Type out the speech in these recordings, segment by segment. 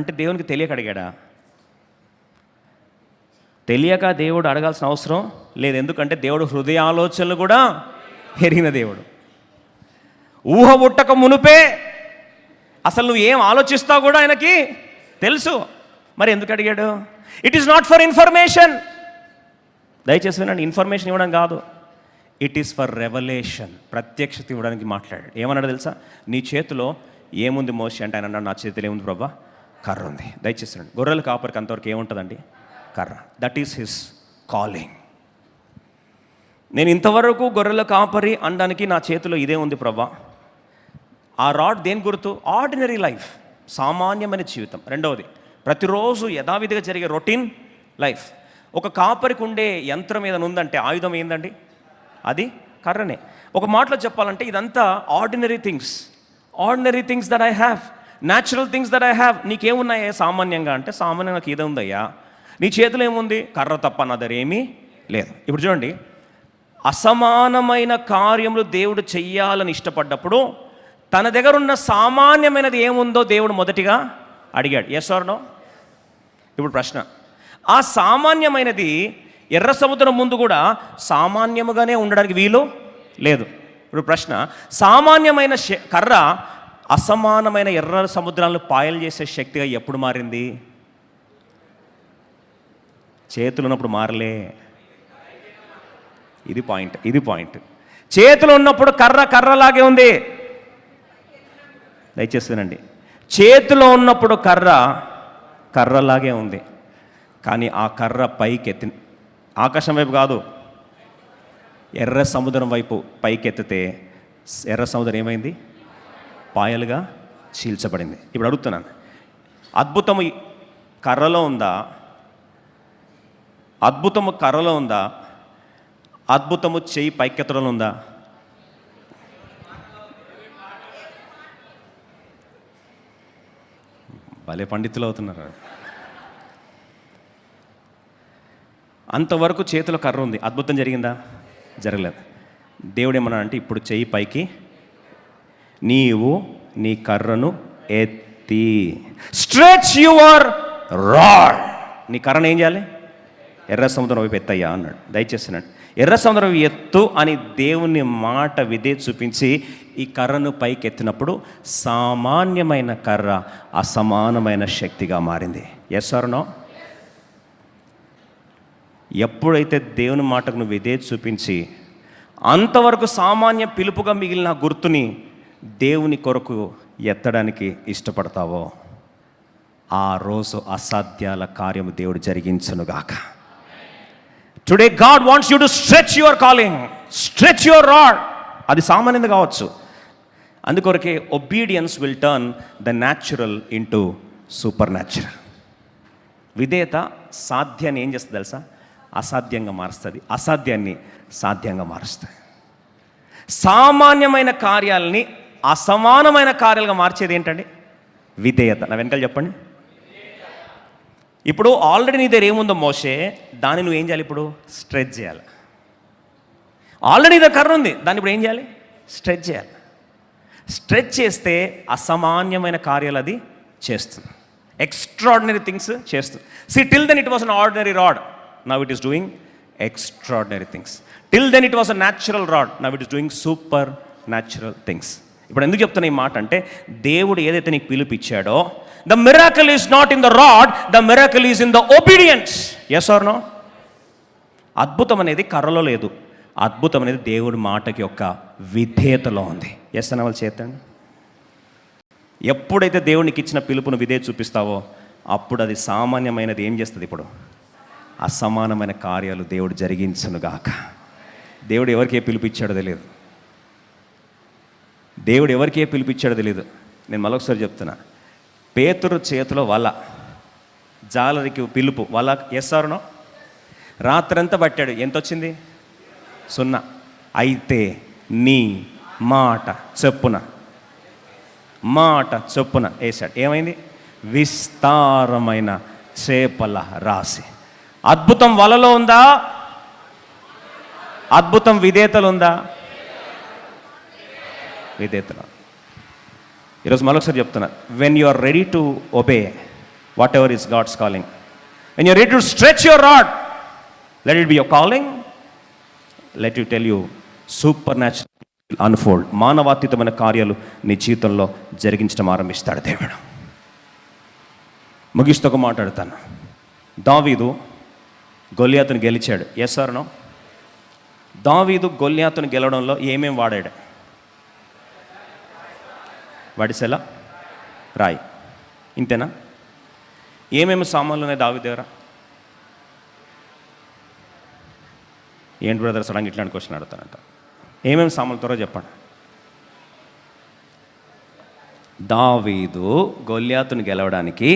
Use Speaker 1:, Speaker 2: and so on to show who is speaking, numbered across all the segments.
Speaker 1: అంటే దేవునికి తెలియక అడిగాడా? తెలియక దేవుడు అడగాల్సిన అవసరం లేదు. ఎందుకంటే దేవుడు హృదయ ఆలోచనలు కూడా ఎరిగిన దేవుడు. ఊహ పుట్టక మునుపే అసలు నువ్వు ఏం ఆలోచిస్తావు కూడా ఆయనకి తెలుసు. మరి ఎందుకు అడిగాడు? It is not for information. దయచేసి వినండి, ఇన్ఫర్మేషన్ ఇవ్వడం కాదు, ఇట్ ఈస్ ఫర్ రెవల్యూషన్. ప్రత్యక్షత ఇవ్వడానికి మాట్లాడాడు. ఏమన్నాడు తెలుసా? నీ చేతిలో ఏముంది మోషే అంటే ఆయన అన్నాడు, నా చేతిలో ఏముంది ప్రభా? కర్ర ఉంది. దయచేసి వినండి, గొర్రెల కాపరికి అంతవరకు ఏముంటుందండి? కర్ర. That is his calling. నేను ఇంతవరకు గొర్రెల కాపరి అనడానికి నా చేతిలో ఇదే ఉంది ప్రభా. ఆ రాడ్ దేని గుర్తు? ఆర్డినరీ లైఫ్, సామాన్యమైన జీవితం. రెండవది, ప్రతిరోజు యథావిధిగా జరిగే రొటీన్ లైఫ్. ఒక కాపరికి ఉండే యంత్రం ఏదైనా ఉందంటే ఆయుధం ఏందండి? అది కర్రనే. ఒక మాటలో చెప్పాలంటే ఇదంతా ordinary things that I have, natural things that I have. నీకేమున్నాయా సామాన్యంగా అంటే? సామాన్యంగా నాకు ఇదే ఉందయ్యా. నీ చేతిలో ఏముంది? కర్ర తప్ప నా దగ్గర ఏమీ లేదు. ఇప్పుడు చూడండి, అసమానమైన కార్యములు దేవుడు చెయ్యాలని ఇష్టపడ్డప్పుడు తన దగ్గర ఉన్న సామాన్యమైనది ఏముందో దేవుడు మొదటిగా అడిగాడు. Yes or no? ఇప్పుడు ప్రశ్న, ఆ సామాన్యమైనది ఎర్ర సముద్రం ముందు కూడా సామాన్యముగానే ఉండడానికి వీలు లేదు. ఇప్పుడు ప్రశ్న, సామాన్యమైన కర్ర అసమానమైన ఎర్ర సముద్రాలను పాయలు చేసే శక్తిగా ఎప్పుడు మారింది? చేతులు ఉన్నప్పుడు మారలే. ఇది పాయింట్. చేతులు ఉన్నప్పుడు కర్రలాగే ఉంది. దయచేసి వినండి, చేతిలో ఉన్నప్పుడు కర్రలాగే ఉంది. కానీ ఆ కర్ర పైకెత్తి, ఆకాశం వైపు కాదు, ఎర్ర సముద్రం వైపు పైకెత్తితే ఎర్ర సముద్రం ఏమైంది? పాయలుగా చీల్చబడింది. ఇప్పుడు అడుగుతున్నాను, అద్భుతము కర్రలో ఉందా? అద్భుతము చెయ్యి పైకెత్తడంలో ఉందా? భలే పండితులు అవుతున్నారు. అంతవరకు చేతిలో కర్ర ఉంది, అద్భుతం జరిగిందా? జరగలేదు. దేవుడు ఏమన్నా అంటే, ఇప్పుడు చెయ్యి పైకి, నీవు నీ కర్రను ఎత్తి స్ట్రెచ్ యువర్ రాడ్. నీ కర్రను ఏం చేయాలి? ఎర్ర సముద్రం వైపు ఎత్తయ్యా అన్నాడు. దయచేస్తున్నాడు, ఎర్ర సముద్రం ఎత్తు అని దేవుని మాట విధే చూపించి ఈ కర్రను పైకి ఎత్తినప్పుడు సామాన్యమైన కర్ర అసమానమైన శక్తిగా మారింది. Yes or no? ఎప్పుడైతే దేవుని మాటకు నువ్వు విధే చూపించి అంతవరకు సామాన్య పిలుపుగా మిగిలిన గుర్తుని దేవుని కొరకు ఎత్తడానికి ఇష్టపడతావో ఆ రోజు అసాధ్యాల కార్యము దేవుడు జరిగించునుగాక. Today God wants you to stretch your calling, stretch your rod. అది సామాన్యంగా కావచ్చు. అందుకొరకే obedience will turn the natural into super natural. విధేయత సాధ్యాన్ని ఏం చేస్తుంది తెలుసా? అసాధ్యంగా మారుస్తుంది, అసాధ్యాన్ని సాధ్యంగా మారుస్తుంది. సామాన్యమైన కార్యాలని అసమానమైన కార్యాలుగా మార్చేది ఏంటండి? విధేయత. నా వెనకాల చెప్పండి. ఇప్పుడు ఆల్రెడీ నీ దగ్గర ఏముందో మోషే, దాన్ని నువ్వు ఏం చేయాలి? ఇప్పుడు స్ట్రెచ్ చేయాలి. ఆల్రెడీ దగ్గర కర్ర ఉంది, దాన్ని ఇప్పుడు ఏం చేయాలి? స్ట్రెచ్ చేయాలి. స్ట్రెచ్ చేస్తే అసమాన్యమైన కార్యాలు అది చేస్తుంది, ఎక్స్ట్రాడినరీ థింగ్స్ చేస్తుంది. See, till then it was an ordinary rod, now it is doing extraordinary things. Till then it was a natural rod, now it is doing supernatural things. ఇప్పుడు ఎందుకు చెప్తున్నా ఈ మాట అంటే, దేవుడు ఏదైతే నీకు పిలుపిచ్చాడో, the miracle is not in the rod, the miracle is in the obedience. Yes or no? అద్భుతం అనేది కర్రలో లేదు, అద్భుతం అనేది దేవుడి మాటకి యొక్క విధేయతలో ఉంది. ఎస్ అన్న వాళ్ళు చేతండి. ఎప్పుడైతే దేవునికి ఇచ్చిన పిలుపును విధేయత చూపిస్తావో అప్పుడు అది సామాన్యమైనది ఏం చేస్తుంది? ఇప్పుడు అసమానమైన కార్యాలు దేవుడు జరిగించునుగాక. దేవుడు ఎవరికి ఏ పిలిపించాడో తెలియదు, దేవుడు ఎవరికి ఏ పిలిపించాడో తెలియదు. నేను మరొకసారి చెప్తున్నా, పేతురు చేతిలో వల, జాలరికి పిలుపు, వల. Yes or no? రాత్రంతా పట్టాడు, ఎంత వచ్చింది? 0. అయితే నీ మాట చొప్పున వేశాడు. ఏమైంది? విస్తారమైన చేపల రాశి. అద్భుతం వలలో ఉందా? అద్భుతం విధేయతలు ఉందా? విధేయతలు. ఈరోజు మరొకసారి చెప్తున్నా, when you are ready to obey, whatever is God's calling. When you ready to stretch your rod, let it be your calling. Let you tell you super natural unfold. మానవాతీతమైన కార్యాలు నీ జీవితంలో జరిగించడం ఆరంభిస్తాడు దేవుడు. ముగిస్తూ ఒక మాట్లాడతాను. దావీదు గొల్యాతుని గెలిచాడు. Yes or no? దావీదు గొల్యాతుని గెలవడంలో ఏమేమి వాడాడు? వడిసెల, రాయి, ఇంతేనా? ఏమేమి సామాన్లు ఉన్నాయి దావీదు దగ్గర? ఏంటి బ్రదర్ సడన్గా ఇట్లాంటి క్వశ్చన్ అడుగుతానంట. ఏమేమి సామాన్లు త్వరగా చెప్పండి. దావీదు గొల్యాతుని గెలవడానికి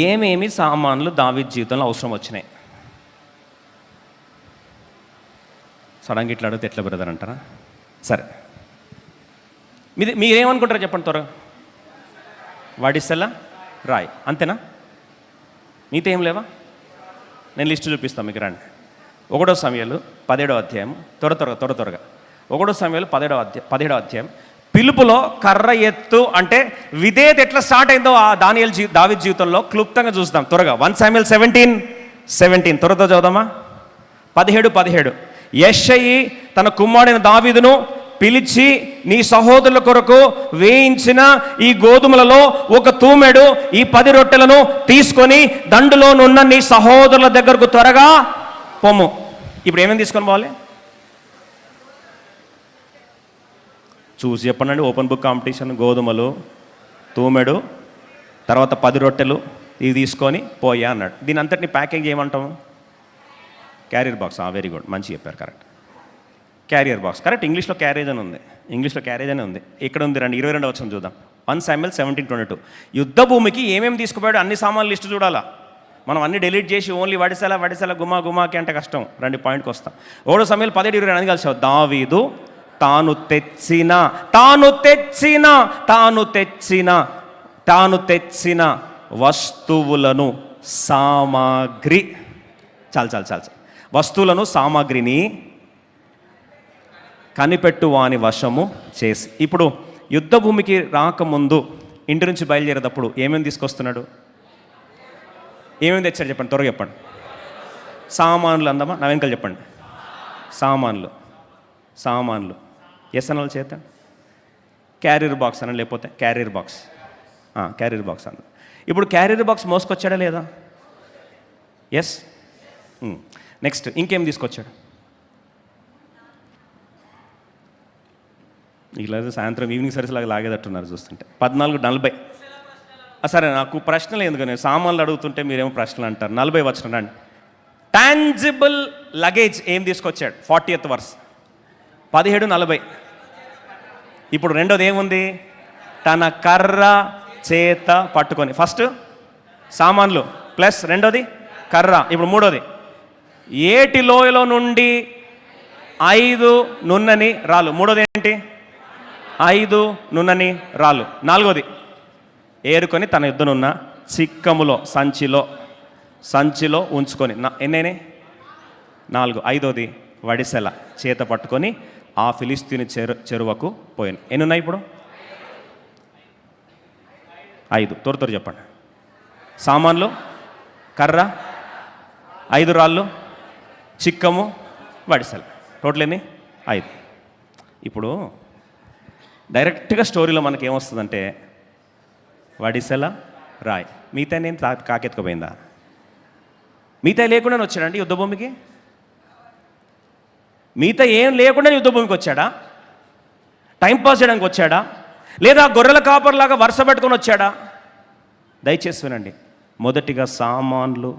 Speaker 1: ఏమేమి సామాన్లు దావీదు జీవితంలో అవసరం వచ్చినాయి? సడన్గా ఇట్లా అడిగితే ఎట్లా బ్రదర్ అంటారా? సరే, మీరేమనుకుంటారో చెప్పండి త్వరగా. వడిసెల, రాయి, అంతేనా? మీతో ఏం లేవా? నేను లిస్టు చూపిస్తాను మీకు, రండి. 1 సమయాలు 17వ అధ్యాయం, త్వరగా 1 సమయాలు 17వ అధ్యాయం. పిలుపులో కర్ర ఎత్తు అంటే విధేయత ఎట్లా స్టార్ట్ అయిందో ఆ దావీదు జీవితంలో క్లుప్తంగా చూస్తాం త్వరగా. 1 Samuel 17 త్వరతో చదువుదామా? 17 యెష్షయి తన కుమారుడైన దావీదును పిలిచి, నీ సహోదరుల కొరకు వేయించిన ఈ గోధుమలలో ఒక తూమెడు ఈ 10 రొట్టెలను తీసుకొని దండులోనున్న నీ సహోదరుల దగ్గరకు త్వరగా పొమ్ము. ఇప్పుడు ఏమేమి తీసుకొని పోవాలి? చూసి చెప్పండి. Open book competition. గోధుమలు, తూమెడు, తర్వాత 10 రొట్టెలు ఇవి తీసుకొని పోయా అన్నాడు. దీని అంతటిని ప్యాకింగ్ చేయమంటాము క్యారియర్ బాక్స్. వెరీ గుడ్, మంచి చెప్పారు, కరెక్ట్. Carrier box correct. ఇంగ్లీష్లో క్యారేజ్ అని ఉంది. ఇక్కడ ఉంది, రండి 22వ వచనం చూద్దాం. 1 Samuel 17:22. యుద్ధ భూమికి ఏమేమి తీసుకుపోయాడు అన్ని సామాన్లు లిస్టు చూడాలా. మనం అన్ని డిలీట్ చేసి ఓన్లీ వడిసెల గుమాకి అంటే కష్టం. రండి పాయింట్కి వస్తాం. 1 Samuel 17:22 కలిసావు. దావీదు తాను తెచ్చిన వస్తువులను సామాగ్రిని కనిపెట్టు వాని వశము చేసి. ఇప్పుడు యుద్ధ భూమికి రాకముందు ఇంటి నుంచి బయలుదేరేటప్పుడు ఏమేమి తీసుకొస్తున్నాడు? ఏమేమి తెచ్చాడు చెప్పండి, త్వరగా చెప్పండి. సామాన్లు అందమా? నా వెనకాల చెప్పండి. సామాన్లు ఎస్ అనాలి చేత. క్యారియర్ బాక్స్ అన, లేకపోతే క్యారియర్ బాక్స్ అన్న. ఇప్పుడు క్యారియర్ బాక్స్ మోసుకొచ్చాడా లేదా? ఎస్. నెక్స్ట్ ఇంకేం తీసుకొచ్చాడు? ఇలా సాయంత్రం ఈవినింగ్ సర్వీస్ లాగా లాగేటట్టున్నారు చూస్తుంటే. 14:40. సరే, నాకు ప్రశ్నలు ఎందుకని సామాన్లు అడుగుతుంటే మీరేమో ప్రశ్నలు అంటారు. 40 వచనం రండి. టాంజిబుల్ లగేజ్ ఏం తీసుకొచ్చాడు? 40th verse. 17:40. ఇప్పుడు రెండోది ఏముంది? తన కర్ర చేత పట్టుకొని. ఫస్ట్ సామాన్లు ప్లస్ రెండోది కర్ర. ఇప్పుడు మూడోది, ఏటి లోయలో నుండి 5 నున్నని రాళ్ళు. మూడోది ఏంటి? 5 నున్నని రాళ్ళు. నాలుగోది ఏరుకొని తన యుద్ధనున్న చిక్కములో సంచిలో ఉంచుకొని. ఎన్నైనాయి? 4. ఐదోది వడిసెల చేత పట్టుకొని ఆ ఫిలిస్తీని చెరువకు పోయాను. ఎన్ని ఉన్నాయి ఇప్పుడు? 5. త్వర చెప్పండి. సామాన్లు, కర్ర, 5 రాళ్ళు, చిక్కము, వడిసెల. టోటల్ ఎన్ని? 5. ఇప్పుడు డైరెక్ట్గా స్టోరీలో మనకి ఏమొస్తుందంటే వడిసెల, రాయి. మిగతా నేను కాకెత్తుకుపోయిందా? మిగతా లేకుండా వచ్చాడండి యుద్ధభూమికి? మిగతా ఏం లేకుండా యుద్ధభూమికి వచ్చాడా? టైంపాస్ చేయడానికి వచ్చాడా? లేదా గొర్రెల కాపర్లాగా వరుస పెట్టుకొని వచ్చాడా? దయచేసి వినండి. మొదటిగా సామాన్లు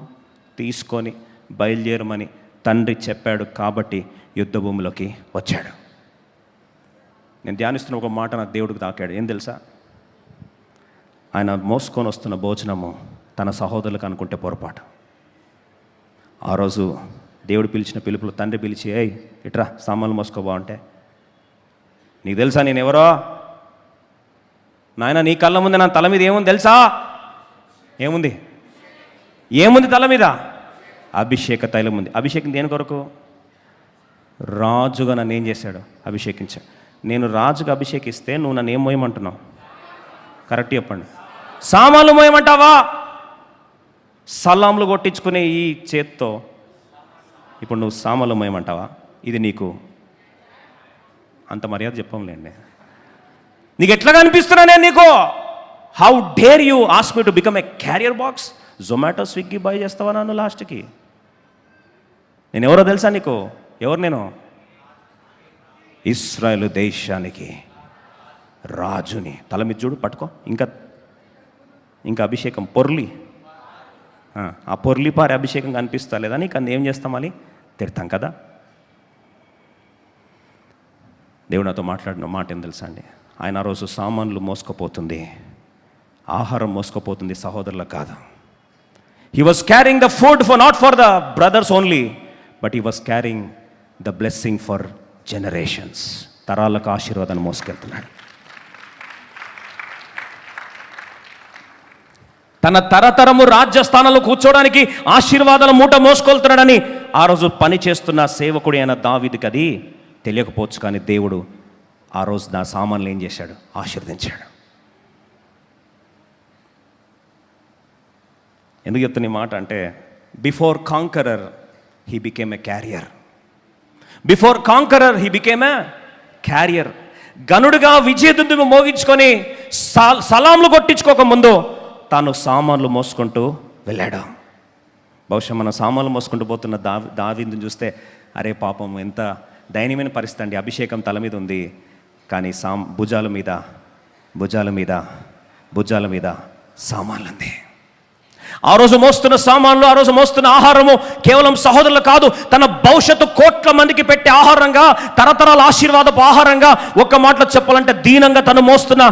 Speaker 1: తీసుకొని బయలుదేరమని తండ్రి చెప్పాడు కాబట్టి యుద్ధభూమిలోకి వచ్చాడు. నేను ధ్యానిస్తున్న ఒక మాట నాకు దేవుడికి తాకాడు. ఏం తెలుసా? ఆయన మోసుకొని వస్తున్న భోజనము తన సహోదరులకు అనుకుంటే పొరపాటు. ఆ రోజు దేవుడు పిలిచిన పిలుపులో తండ్రి పిలిచి, ఏయ్ ఇట్రా సామాన్లు మోసుకోబా అంటే, నీకు తెలుసా నేను ఎవరో? నాయన నీ కళ్ళ ముందు నా తల మీద ఏముంది తెలుసా? ఏముంది తల మీద? అభిషేక తైలం ఉంది. అభిషేకం దేని కొరకు? రాజుగా నన్ను ఏం చేశాడు? అభిషేకించాడు. నేను రాజుగా అభిషేకిస్తే నువ్వు నన్ను ఏం మోయమంటున్నావు? కరెక్ట్ చెప్పండి. సామాన్లు మోయమంటావా? సలాంలు కొట్టించుకునే ఈ చేత్తో ఇప్పుడు నువ్వు సామాన్లు మోయమంటావా? ఇది నీకు అంత మర్యాద చెప్పంలేండి. నీకు ఎట్లాగా అనిపిస్తున్నా నేను నీకు? How dare you ask me to become a carrier box? Zomato Swiggy boy చేస్తావా నన్ను లాస్ట్కి? నేను ఎవరో తెలుసా నీకు? ఎవరు నేను? ఇశ్రాయేలు దేశానికి రాజుని. తల మీద చూడు, పట్టుకో. ఇంకా అభిషేకం పొర్లి, ఆ పొర్లి పారి అభిషేకం కనిపిస్తా లేదా నీకు? అందు ఏం చేస్తాం? మళ్ళీ తిడతాం కదా. దేవుడు నాతో మాట్లాడిన మాట ఏం తెలుసా అండి? ఆయన ఆ రోజు సామాన్లు మోసుకుపోతుంది, ఆహారం మోసుకుపోతుంది, సహోదరులకు కాదు. He was carrying the food not for the brothers only, but he was carrying the blessing for generations. తరాలకు ఆశీర్వాదాన్ని మోసుకెళ్తున్నాడు. తన తరతరము రాజ్యస్థానంలో కూర్చోడానికి ఆశీర్వాదాల మూట మోసుకెళ్తున్నాడని ఆ రోజు పని చేస్తున్న సేవకుడు అయిన దావీదుకి అది తెలియకపోవచ్చు. కానీ దేవుడు ఆ రోజు నా సామాన్లు ఏం చేశాడు? ఆశీర్వదించాడు. ఎందుకు చెప్తున్న ఈ మాట అంటే, before conqueror he became a carrier. Before conqueror he became a carrier. గనుడుగా విజయదుందును మోగించుకొని సలాంలు కొట్టించుకోక ముందు తాను సామాన్లు మోసుకుంటూ వెళ్ళాడు. బహుశా మన సామాన్లు మోసుకుంటూ పోతున్న దావీదుని చూస్తే అరే పాపం ఎంత దయనీయమైన పరిస్థితి అండి. అభిషేకం తల మీద ఉంది, కానీ భుజాల మీద సామాన్లు ఉంది. ఆ రోజు మోస్తున్న సామాన్లు, ఆ రోజు మోస్తున్న ఆహారము కేవలం సహోదరులు కాదు, తన భవిష్యత్తు కోట్ల మందికి పెట్టే ఆహారంగా, తరతరాల ఆశీర్వాదపు ఆహారంగా, ఒక్క మాటలో చెప్పాలంటే దీనంగా తను మోస్తున్న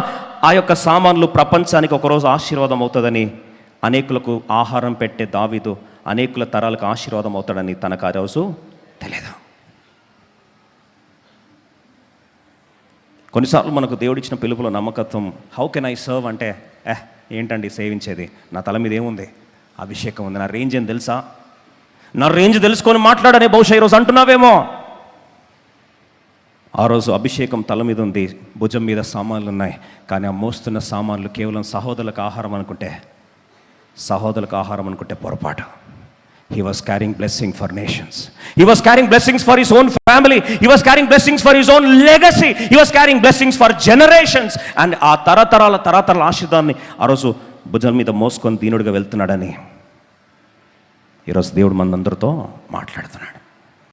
Speaker 1: ఆ యొక్క సామాన్లు ప్రపంచానికి ఒకరోజు ఆశీర్వాదం అవుతుందని, అనేకులకు ఆహారం పెట్టే దావీదు అనేకుల తరాలకు ఆశీర్వాదం అవుతాడని తనకు ఆ రోజు తెలియదు. కొన్నిసార్లు మనకు దేవుడిచ్చిన పిలుపులో నమ్మకత్వం, హౌ కెన్ ఐ సర్వ్ అంటే, ఏంటండి సేవించేది, నా తల మీద ఏముంది? అభిషేకం ఉంది, నా రేంజ్ ఏం తెలుసా? నా రేంజ్ తెలుసుకొని మాట్లాడనే బహుశా ఈరోజు అంటున్నావేమో. ఆ రోజు అభిషేకం తల మీద ఉంది, భుజం మీద సామాన్లు ఉన్నాయి, కానీ ఆ మోస్తున్న సామాన్లు కేవలం సహోదరులకు ఆహారం అనుకుంటే పొరపాటు. He was carrying blessing for nations. He was carrying blessings for his own family. He was carrying blessings for his own legacy. He was carrying blessings for generations. And ఆ తరతరాల ఆశీర్వాదాన్ని ఆ రోజు భుజం మీద మోసుకొని దీనుడిగా వెళ్తున్నాడని ఈరోజు దేవుడు మనందరితో మాట్లాడుతున్నాడు.